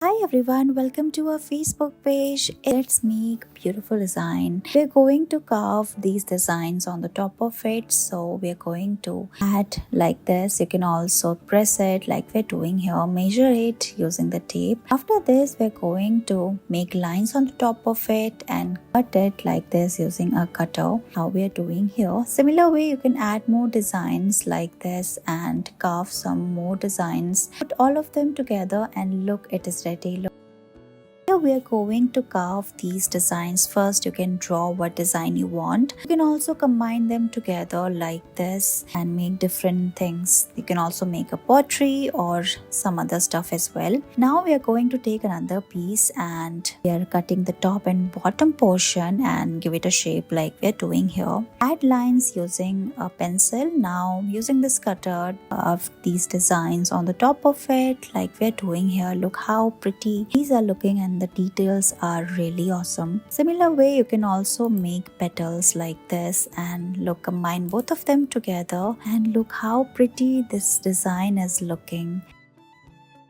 Hi everyone, welcome to our Facebook page. Let's make beautiful design. We're going to carve these designs on the top of it. So we're going to add like this. You can also press it like we're doing here. Measure it using the tape. After this, we're going to make lines on the top of it and cut it like this using a cutter. How we're doing here. Similar way, you can add more designs like this and carve some more designs. Put all of them together and look, it is ready. Here we are going to carve these designs. First, you can draw what design you want. You can also combine them together like this and make different things. You can also make a pottery or some other stuff as well. Now we are going to take another piece and we are cutting the top and bottom portion and give it a shape like we are doing here. Add lines using a pencil. Now using this cutter of these designs on the top of it like we are doing here. Look how pretty these are looking and the details are really awesome. Similar way, you can also make petals like this and look, combine both of them together and look how pretty this design is looking.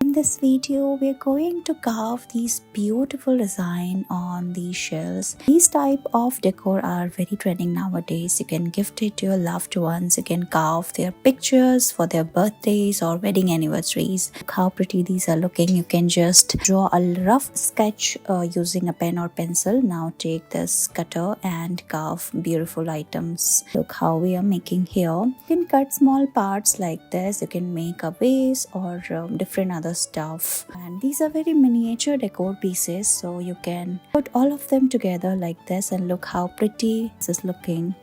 In this video, we're going to carve these beautiful design on these shells. These type of decor are very trending nowadays. You can gift it to your loved ones. You can carve their pictures for their birthdays or wedding anniversaries. Look how pretty these are looking. You can just draw a rough sketch using a pen or pencil. Now take this cutter and carve beautiful items. Look how we are making here. You can cut small parts like this. You can make a vase or different other stuff, and these are very miniature decor pieces, so you can put all of them together like this and look how pretty this is looking.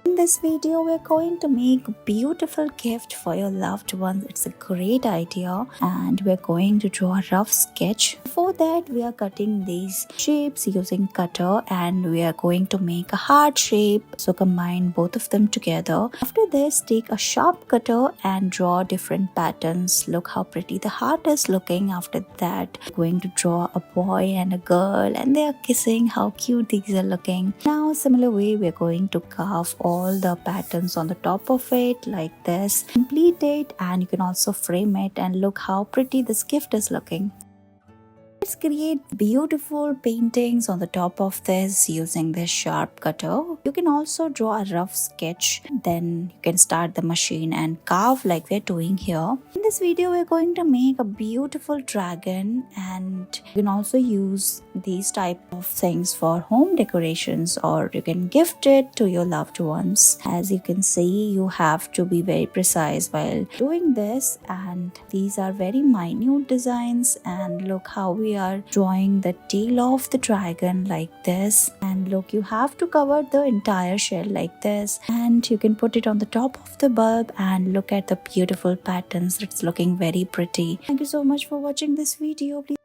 In this video, we're going to make a beautiful gift for your loved ones. It's a great idea and we're going to draw a rough sketch. Before that, we are cutting these shapes using cutter and we are going to make a heart shape. So combine both of them together. After this, take a sharp cutter and draw different patterns. Look how pretty the heart is looking. After that, we're going to draw a boy and a girl and they are kissing. How cute these are looking. Now, similar way, we're going to carve all the patterns on the top of it like this. Complete it and you can also frame it and look how pretty this gift is looking. Let's create beautiful paintings on the top of this using this sharp cutter. You can also draw a rough sketch. Then you can start the machine and carve like we're doing here. In this video, we're going to make a beautiful dragon and you can also use these type of things for home decorations or you can gift it to your loved ones. As you can see, you have to be very precise while doing this and these are very minute designs and look how we are drawing the tail of the dragon like this and look, you have to cover the entire shell like this and you can put it on the top of the bulb and look at the beautiful patterns. It's looking very pretty. Thank you so much for watching this video. Please